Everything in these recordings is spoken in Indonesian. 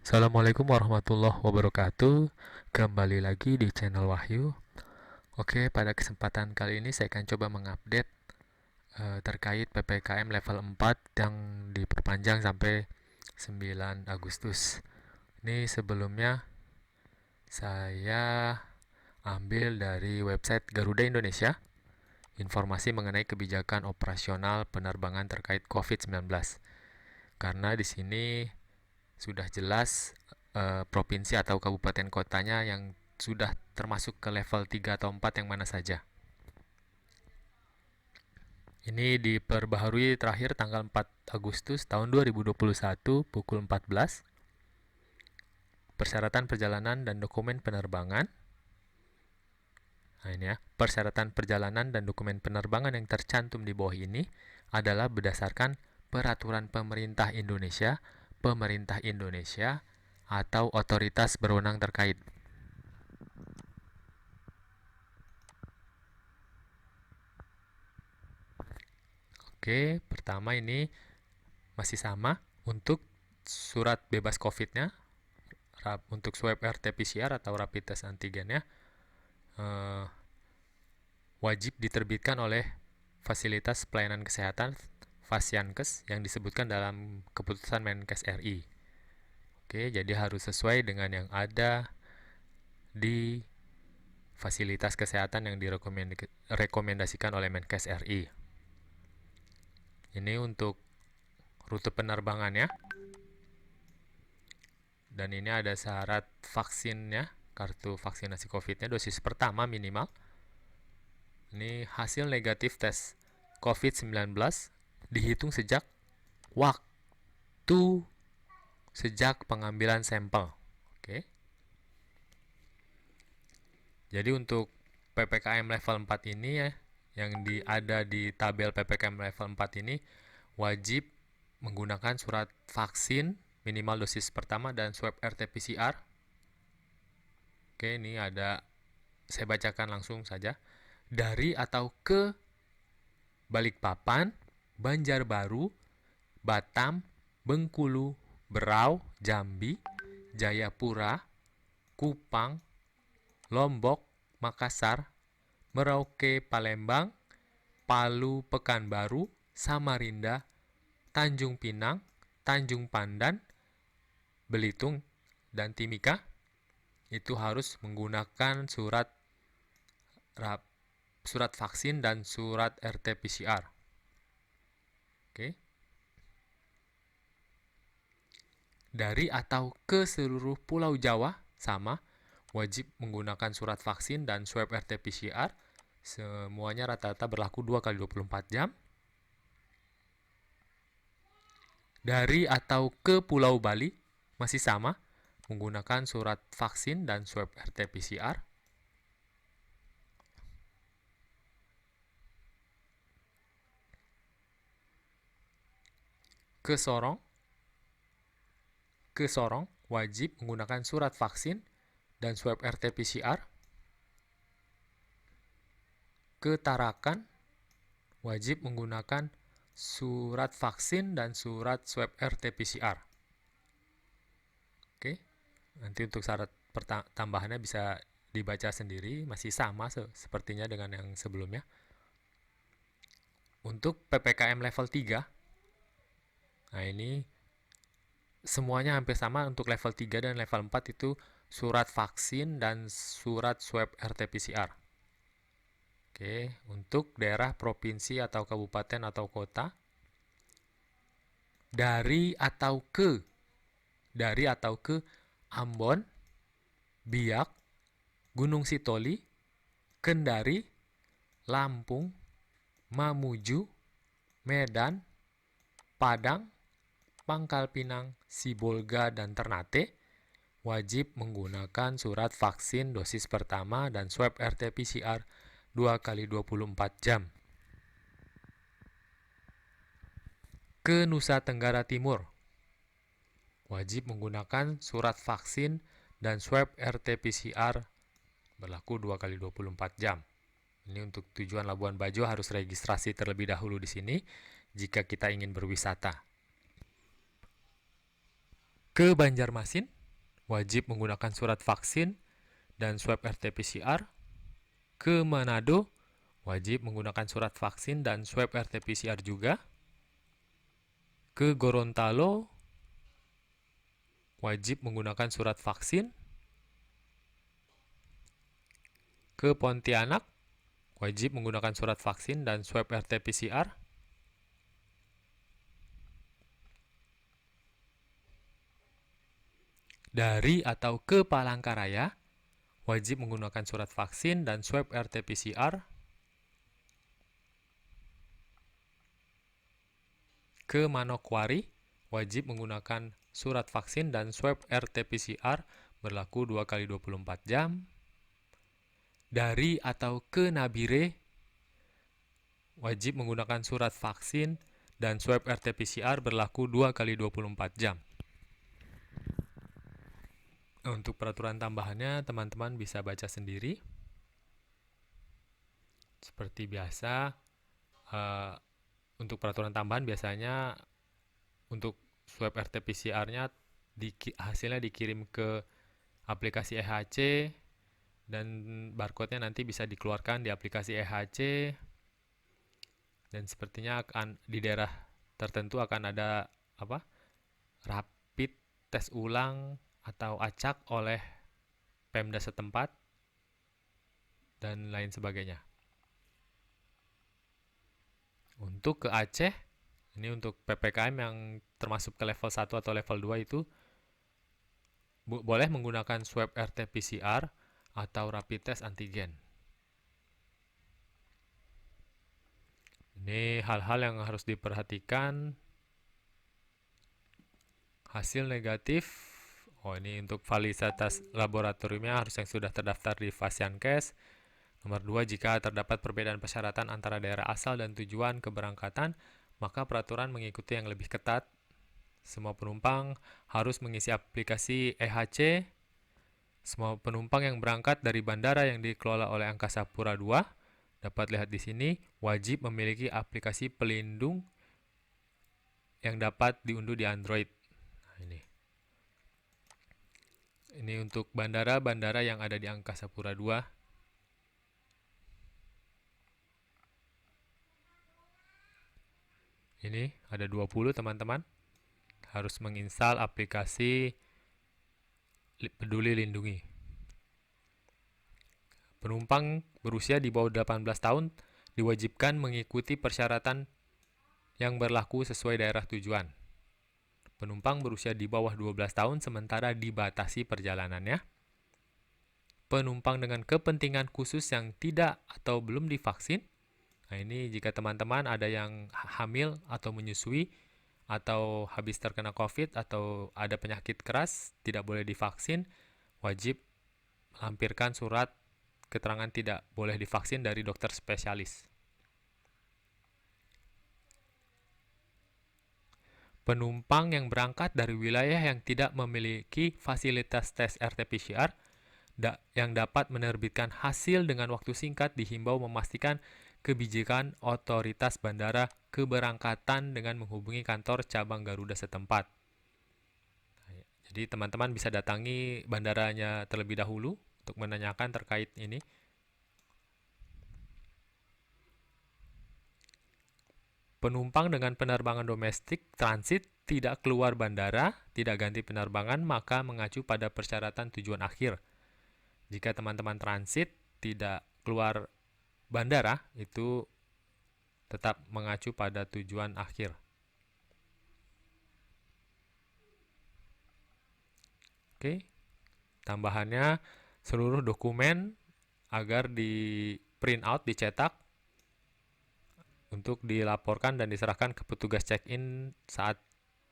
Assalamualaikum warahmatullahi wabarakatuh. Kembali lagi di channel Wahyu. Oke, pada kesempatan kali ini saya akan coba mengupdate terkait PPKM level 4 yang diperpanjang sampai 9 Agustus. Ini sebelumnya saya ambil dari website Garuda Indonesia informasi mengenai kebijakan operasional penerbangan terkait COVID-19. Karena di sini sudah jelas provinsi atau kabupaten kotanya yang sudah termasuk ke level 3 atau 4 yang mana saja. Ini diperbaharui terakhir tanggal 4 Agustus tahun 2021 pukul 14. Persyaratan perjalanan dan dokumen penerbangan. Nah ini ya, persyaratan perjalanan dan dokumen penerbangan yang tercantum di bawah ini adalah berdasarkan peraturan pemerintah Indonesia atau otoritas berwenang terkait. Oke, pertama ini masih sama untuk surat bebas COVID-nya, untuk swab RT-PCR atau rapid test antigennya, wajib diterbitkan oleh fasilitas pelayanan kesehatan Fasiankes yang disebutkan dalam keputusan Menkes RI. Oke, jadi harus sesuai dengan yang ada di fasilitas kesehatan yang direkomendasikan oleh Menkes RI. Ini untuk rute penerbangannya. Dan ini ada syarat vaksinnya, kartu vaksinasi COVID-nya dosis pertama minimal. Ini hasil negatif tes COVID-19 dihitung sejak pengambilan sampel. Oke. Jadi untuk PPKM level 4 ini ya, yang ada di tabel PPKM level 4 ini wajib menggunakan surat vaksin minimal dosis pertama dan swab RT-PCR. Oke, ini ada, saya bacakan langsung saja. Dari atau ke Balikpapan, Banjarbaru, Batam, Bengkulu, Berau, Jambi, Jayapura, Kupang, Lombok, Makassar, Merauke, Palembang, Palu, Pekanbaru, Samarinda, Tanjung Pinang, Tanjung Pandan, Belitung, dan Timika itu harus menggunakan surat vaksin dan surat RT-PCR. Oke. Dari atau ke seluruh Pulau Jawa sama, wajib menggunakan surat vaksin dan swab RT-PCR. Semuanya rata-rata berlaku 2 kali 24 jam. Dari atau ke Pulau Bali masih sama, menggunakan surat vaksin dan swab RT-PCR. Ke Sorong wajib menggunakan surat vaksin dan swab RT-PCR. Ke Tarakan wajib menggunakan surat vaksin dan surat swab RT-PCR. Oke, nanti untuk syarat tambahannya bisa dibaca sendiri, masih sama sepertinya dengan yang sebelumnya. Untuk PPKM level 3, nah ini semuanya hampir sama. Untuk level 3 dan level 4 itu surat vaksin dan surat swab RT-PCR. Oke, untuk daerah, provinsi, atau kabupaten atau kota, dari atau ke Ambon, Biak, Gunung Sitoli, Kendari, Lampung, Mamuju, Medan, Padang, Pangkal Pinang, Sibolga, dan Ternate wajib menggunakan surat vaksin dosis pertama dan swab RT-PCR 2 kali 24 jam. Ke Nusa Tenggara Timur wajib menggunakan surat vaksin dan swab RT-PCR berlaku 2 kali 24 jam. Ini untuk tujuan Labuan Bajo harus registrasi terlebih dahulu di sini jika kita ingin berwisata. Ke Banjarmasin wajib menggunakan surat vaksin dan swab RT-PCR. Ke Manado, wajib menggunakan surat vaksin dan swab RT-PCR juga. Ke Gorontalo, wajib menggunakan surat vaksin. Ke Pontianak, wajib menggunakan surat vaksin dan swab RT-PCR. Dari atau ke Palangkaraya, wajib menggunakan surat vaksin dan swab RT-PCR. Ke Manokwari, wajib menggunakan surat vaksin dan swab RT-PCR berlaku 2 kali 24 jam. Dari atau ke Nabire, wajib menggunakan surat vaksin dan swab RT-PCR berlaku 2 kali 24 jam. Untuk peraturan tambahannya, teman-teman bisa baca sendiri. Seperti biasa, untuk peraturan tambahan biasanya untuk swab RT-PCR-nya hasilnya dikirim ke aplikasi EHC, dan barcode-nya nanti bisa dikeluarkan di aplikasi EHC, dan sepertinya akan di daerah tertentu akan ada rapid tes ulang atau acak oleh Pemda setempat dan lain sebagainya. Untuk ke Aceh, ini untuk PPKM yang termasuk ke level 1 atau level 2 itu boleh menggunakan swab RT-PCR atau rapid test antigen. Ini hal-hal yang harus diperhatikan. Hasil negatif, ini untuk validitas laboratoriumnya harus yang sudah terdaftar di Fasiankes. Nomor 2, jika terdapat perbedaan persyaratan antara daerah asal dan tujuan keberangkatan, maka peraturan mengikuti yang lebih ketat. Semua penumpang harus mengisi aplikasi EHC. Semua penumpang yang berangkat dari bandara yang dikelola oleh Angkasa Pura II, dapat lihat di sini, wajib memiliki aplikasi pelindung yang dapat diunduh di Android. Nah, ini untuk bandara-bandara yang ada di Angkasa Pura II. Ini ada 20 teman-teman. Harus menginstal aplikasi Peduli Lindungi. Penumpang berusia di bawah 18 tahun diwajibkan mengikuti persyaratan yang berlaku sesuai daerah tujuan. Penumpang berusia di bawah 12 tahun sementara dibatasi perjalanannya. Penumpang dengan kepentingan khusus yang tidak atau belum divaksin. Nah, ini jika teman-teman ada yang hamil atau menyusui atau habis terkena COVID atau ada penyakit keras, tidak boleh divaksin, wajib melampirkan surat keterangan tidak boleh divaksin dari dokter spesialis. Penumpang yang berangkat dari wilayah yang tidak memiliki fasilitas tes RT-PCR yang dapat menerbitkan hasil dengan waktu singkat dihimbau memastikan kebijakan otoritas bandara keberangkatan dengan menghubungi kantor cabang Garuda setempat. Jadi teman-teman bisa datangi bandaranya terlebih dahulu untuk menanyakan terkait ini. Penumpang dengan penerbangan domestik transit tidak keluar bandara, tidak ganti penerbangan, maka mengacu pada persyaratan tujuan akhir. Jika teman-teman transit tidak keluar bandara, itu tetap mengacu pada tujuan akhir. Oke, tambahannya seluruh dokumen agar di print out, dicetak untuk dilaporkan dan diserahkan ke petugas check-in saat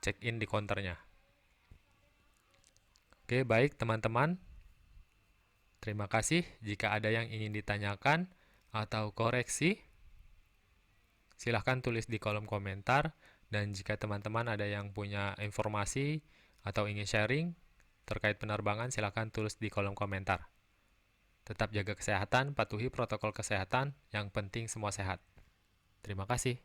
check-in di counternya. Oke, baik teman-teman. Terima kasih. Jika ada yang ingin ditanyakan atau koreksi, silahkan tulis di kolom komentar. Dan jika teman-teman ada yang punya informasi atau ingin sharing terkait penerbangan, silahkan tulis di kolom komentar. Tetap jaga kesehatan, patuhi protokol kesehatan, yang penting semua sehat. Terima kasih.